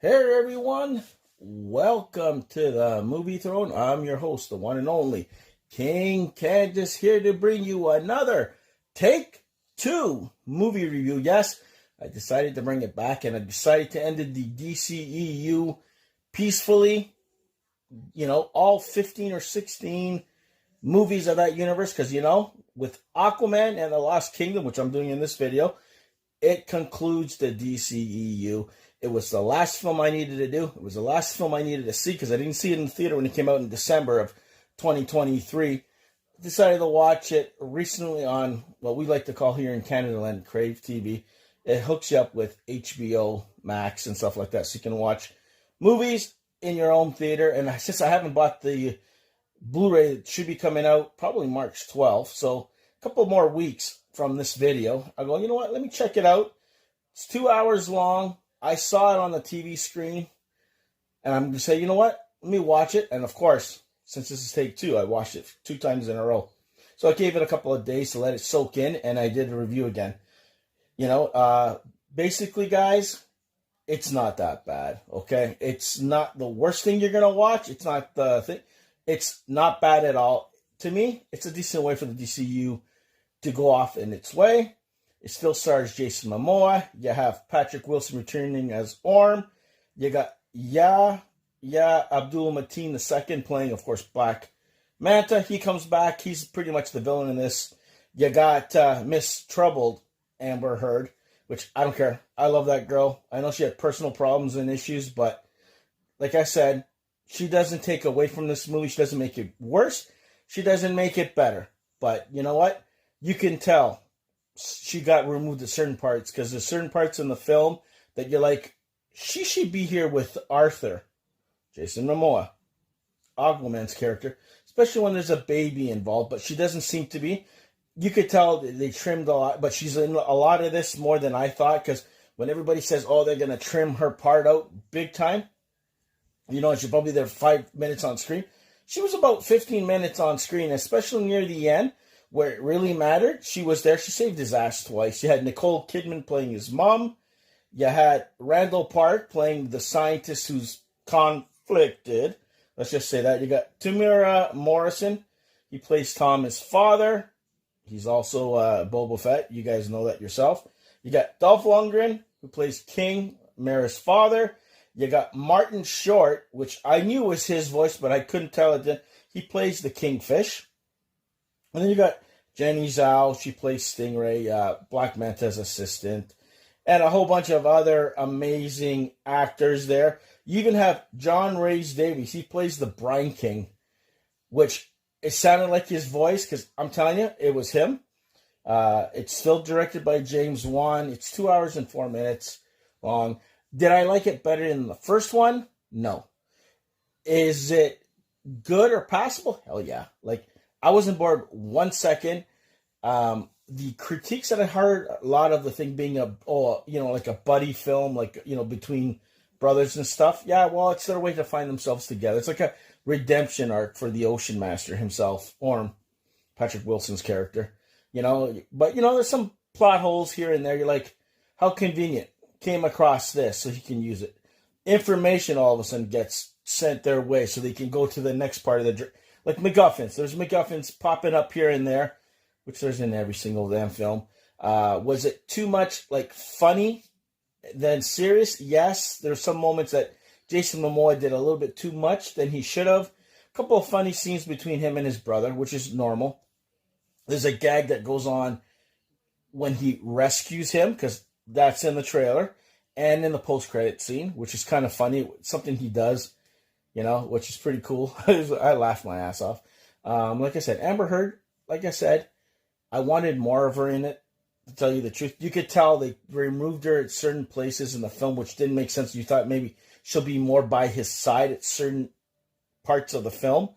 Hey everyone, welcome to the Movie Throne. I'm your host, the one and only King Candace, here to bring you another Take Two movie review. Yes, I decided to bring it back, and I decided to end the DCEU peacefully. All 15 or 16 movies of that universe, because with Aquaman and the Lost Kingdom, which I'm doing in this video, it concludes the DCEU. It was the last film I needed to do. It was the last film I needed to see because I didn't see it in the theater when it came out in December of 2023. Decided to watch it recently on what we like to call here in Canada Land Crave TV. It hooks you up with HBO Max and stuff like that, so you can watch movies in your own theater. And since I haven't bought the Blu-ray, it should be coming out probably March 12th, so a couple more weeks from this video. I go, you know what? Let me check it out. It's 2 hours long. I saw it on the TV screen, and I'm going to say, you know what? Let me watch it. And of course, since this is take two, I watched it 2 times in a row. So I gave it a couple of days to let it soak in, and I did a review again. Basically, guys, it's not that bad, okay? It's not the worst thing you're going to watch. It's not the thing. It's not bad at all. To me, it's a decent way for the DCU to go off in its way. It still stars Jason Momoa. You have Patrick Wilson returning as Orm. You got Abdul-Mateen II playing, of course, Black Manta. He comes back. He's pretty much the villain in this. You got Miss Troubled, Amber Heard, which I don't care. I love that girl. I know she had personal problems and issues, but like I said, she doesn't take away from this movie. She doesn't make it worse. She doesn't make it better. But you know what? You can tell she got removed at certain parts because there's certain parts in the film that you're like, she should be here with Arthur, Jason Momoa, Aquaman's character, especially when there's a baby involved, but she doesn't seem to be. You could tell they trimmed a lot, but she's in a lot of this more than I thought, because when everybody says, oh, they're going to trim her part out big time, she's probably there 5 minutes on screen. She was about 15 minutes on screen, especially near the end, where it really mattered. She was there. She saved his ass twice. You had Nicole Kidman playing his mom. You had Randall Park playing the scientist who's conflicted. Let's just say that. You got Tamira Morrison. He plays Tom, his father. He's also Boba Fett. You guys know that yourself. You got Dolph Lundgren, who plays King, Mara's father. You got Martin Short, which I knew was his voice, but I couldn't tell it then. He plays the Kingfish. And then you got Jenny Zhao. She plays Stingray, Black Manta's assistant. And a whole bunch of other amazing actors there. You even have John Rhys Davies. He plays the Brine King, which it sounded like his voice, because I'm telling you, it was him. It's still directed by James Wan. It's 2 hours and 4 minutes long. Did I like it better than the first one? No. Is it good or passable? Hell yeah. I wasn't bored 1 second. The critiques that I heard, a lot of the thing being like a buddy film, between brothers and stuff. Yeah, well, it's their way to find themselves together. It's like a redemption arc for the Ocean Master himself, Orm, Patrick Wilson's character. But there's some plot holes here and there. You're like, how convenient. Came across this so he can use it. Information all of a sudden gets sent their way so they can go to the next part of the... Like MacGuffins. There's MacGuffins popping up here and there, which there's in every single damn film. Was it too much funny than serious? Yes. There's some moments that Jason Momoa did a little bit too much than he should have. A couple of funny scenes between him and his brother, which is normal. There's a gag that goes on when he rescues him, because that's in the trailer, and in the post-credit scene, which is kind of funny. Something he does, which is pretty cool. I laughed my ass off. Like I said, Amber Heard, like I said, I wanted more of her in it, to tell you the truth. You could tell they removed her at certain places in the film, which didn't make sense. You thought maybe she'll be more by his side at certain parts of the film.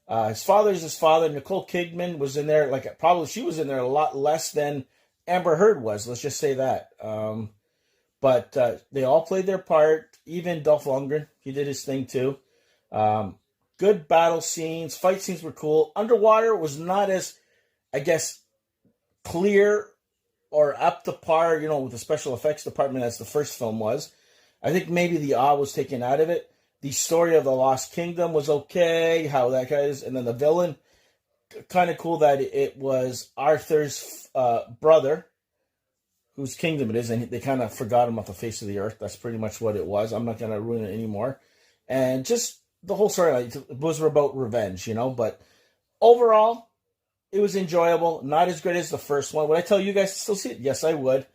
His father's his father. Nicole Kidman was in there, probably she was in there a lot less than Amber Heard was. Let's just say that. But they all played their part. Even Dolph Lundgren, he did his thing too. Good battle scenes. Fight scenes were cool. Underwater was not as, I guess, clear or up to par, with the special effects department as the first film was. I think maybe the awe was taken out of it. The story of the Lost Kingdom was okay, how that guy is, and then the villain, kind of cool that it was Arthur's brother, whose kingdom it is, and they kind of forgot him off the face of the earth. That's pretty much what it was. I'm not going to ruin it anymore. And just the whole story, like, it was about revenge, but overall, it was enjoyable. Not as great as the first one. Would I tell you guys to still see it? Yes, I would.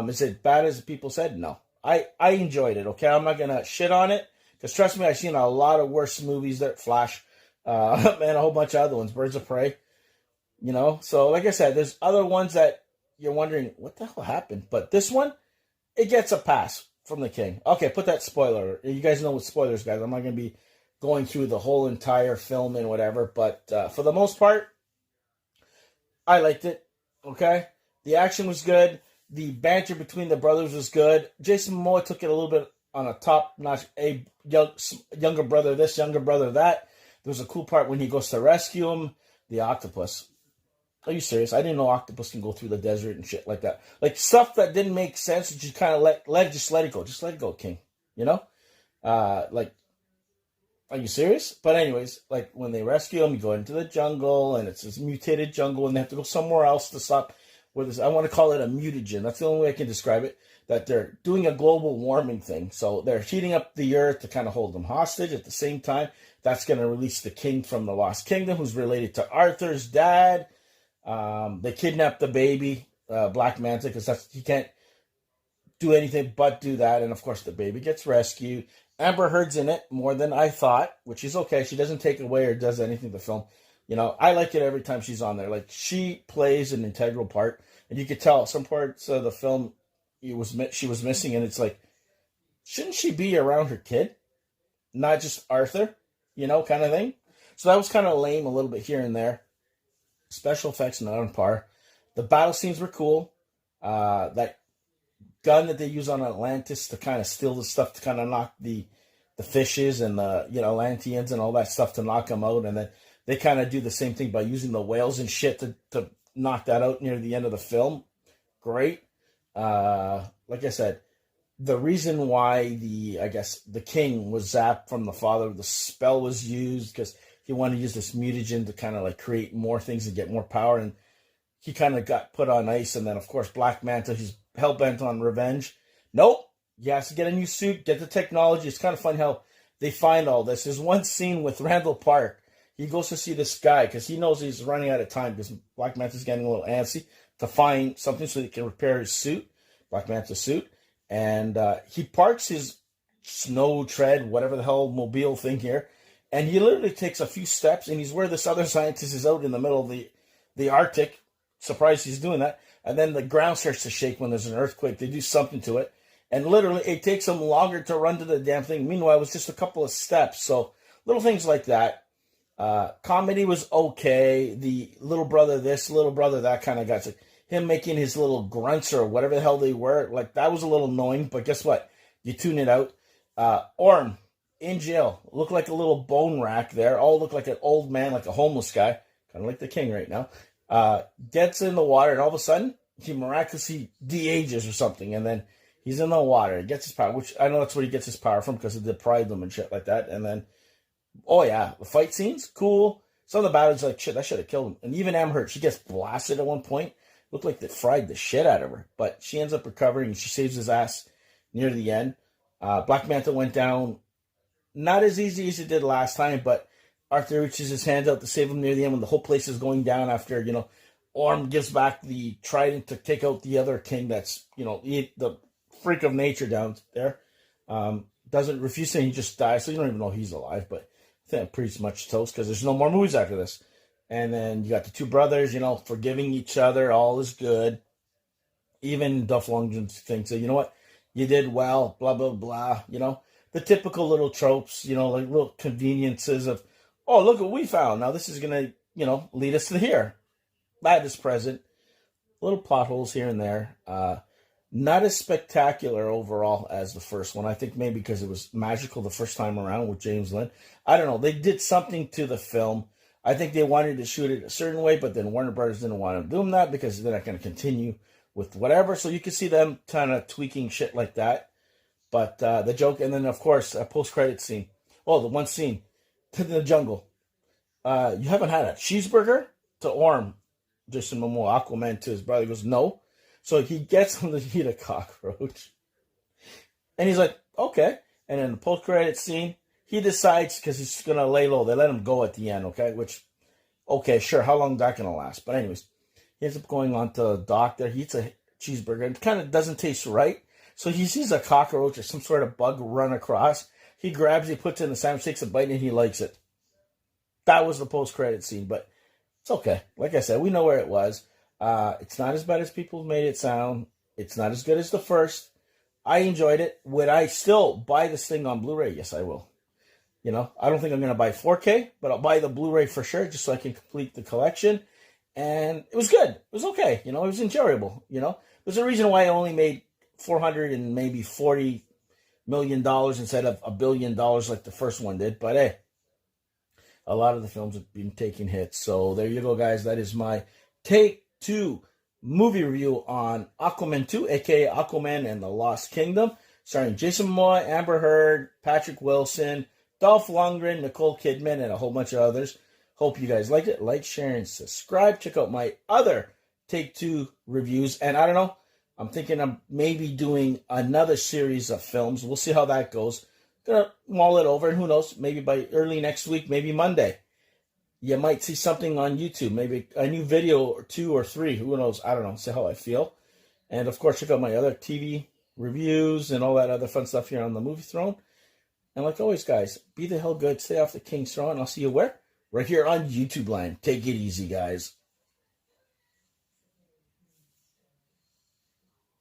Is it bad as people said? No. I enjoyed it, okay? I'm not going to shit on it. Because trust me, I've seen a lot of worse movies that Flash, and a whole bunch of other ones. Birds of Prey. So like I said, there's other ones that you're wondering, what the hell happened? But this one, it gets a pass from the king. Okay, put that spoiler. You guys know what spoilers, guys. I'm not going to be going through the whole entire film and whatever. But for the most part, I liked it. Okay? The action was good. The banter between the brothers was good. Jason Momoa took it a little bit on a top-notch, younger brother this, younger brother that. There was a cool part when he goes to rescue him, the octopus. Are you serious? I didn't know octopus can go through the desert and shit like that. Like, stuff that didn't make sense, you kind of just let it go. Just let it go, King. Are you serious? But anyways, like, when they rescue him, you go into the jungle, and it's this mutated jungle, and they have to go somewhere else to stop with this. I want to call it a mutagen. That's the only way I can describe it. That they're doing a global warming thing. So they're heating up the earth to kind of hold them hostage. At the same time, that's going to release the king from the Lost Kingdom, who's related to Arthur's dad. They kidnap the baby, Black Manta, because he can't do anything but do that. And of course, the baby gets rescued. Amber Heard's in it more than I thought, which is okay. She doesn't take away or does anything to the film. I like it every time she's on there. Like, she plays an integral part, and you could tell some parts of the film she was missing, and it's like, shouldn't she be around her kid, not just Arthur, kind of thing. So that was kind of lame a little bit here and there. Special effects not on par. The battle scenes were cool. That gun that they use on Atlantis to kind of steal the stuff to kind of knock the fishes and the Atlanteans and all that stuff to knock them out, and then they kind of do the same thing by using the whales and shit to knock that out near the end of the film. Great. Like I said, the reason why the king was zapped from the father, the spell was used because he wanted to use this mutagen to kind of like create more things and get more power, and he kind of got put on ice. And then, of course, Black Manta, he's hell-bent on revenge. Nope. He has to get a new suit, get the technology. It's kind of fun how they find all this. There's one scene with Randall Park. He goes to see this guy because he knows he's running out of time because Black Manta's getting a little antsy to find something so he can repair his suit, Black Manta's suit. And he parks his snow tread, whatever the hell, mobile thing here. And he literally takes a few steps, and he's where this other scientist is out in the middle of the Arctic. Surprised he's doing that. And then the ground starts to shake when there's an earthquake. They do something to it. And literally, it takes them longer to run to the damn thing. Meanwhile, it was just a couple of steps. So, little things like that. Comedy was okay. The little brother this, little brother that kind of got him making his little grunts or whatever the hell they were. Like, that was a little annoying. But guess what? You tune it out. Orm, in jail. Looked like a little bone rack there. All looked like an old man, like a homeless guy. Kind of like the king right now. Gets in the water, and all of a sudden, he miraculously de-ages or something, and then he's in the water. He gets his power, which I know that's where he gets his power from because it deprived him and shit like that. And then, oh yeah, the fight scenes, cool. Some of the battles, like, shit, that should have killed him. And even Amber Heard, she gets blasted at one point. Looked like they fried the shit out of her. But she ends up recovering, and she saves his ass near the end. Black Manta went down not as easy as it did last time, but Arthur reaches his hand out to save him near the end when the whole place is going down after, Orm gives back the trident to take out the other king that's, the freak of nature down there. Doesn't refuse to, he just dies, so you don't even know he's alive, but I think I'm pretty much toast because there's no more movies after this. And then you got the two brothers, forgiving each other, all is good. Even Dolph Lundgren thinks that, you know what, you did well, blah, blah, blah, the typical little tropes, like little conveniences of, oh, look what we found. Now this is going to, lead us to here. That is present. Little plot holes here and there. Not as spectacular overall as the first one. I think maybe because it was magical the first time around with James Lynn. I don't know. They did something to the film. I think they wanted to shoot it a certain way, but then Warner Brothers didn't want to do that because they're not going to continue with whatever. So you can see them kind of tweaking shit like that. But the joke, and then of course a post-credit scene. Oh, the one scene to the jungle. You haven't had a cheeseburger? To Orm, Jason Momoa, Aquaman, to his brother. He goes, no. So he gets him to eat a cockroach. And he's like, okay. And in the post-credit scene, he decides, because he's going to lay low. They let him go at the end, okay? Which, okay, sure. How long is that going to last? But anyways, he ends up going on to the doctor. He eats a cheeseburger. It kind of doesn't taste right. So he sees a cockroach or some sort of bug run across. He grabs it, puts it in the sandwich, takes a bite, and he likes it. That was the post-credit scene, but it's okay. Like I said, we know where it was. It's not as bad as people made it sound. It's not as good as the first. I enjoyed it. Would I still buy this thing on Blu-ray? Yes, I will. You know, I don't think I'm going to buy 4K, but I'll buy the Blu-ray for sure, just so I can complete the collection. And it was good. It was okay. You know, it was enjoyable. You know, there's a reason why I only made $440 million instead of $1 billion like the first one did. But hey, a lot of the films have been taking hits. So there you go, guys. That is my Take Two movie review on Aquaman 2, aka Aquaman and the Lost Kingdom, starring Jason Momoa, Amber Heard, Patrick Wilson, Dolph Lundgren, Nicole Kidman, and a whole bunch of others. Hope you guys liked it. Like, share, and subscribe. Check out my other Take Two reviews. And I don't know, I'm thinking of maybe doing another series of films. We'll see how that goes. Gonna mull it over, and who knows, maybe by early next week, maybe Monday, you might see something on YouTube, maybe a new video or 2 or 3, who knows, I don't know, see how I feel. And of course, check out my other TV reviews and all that other fun stuff here on the Movie Throne. And like always, guys, be the hell good, stay off the King's Throne, and I'll see you where? Right here on YouTube Land. Take it easy, guys.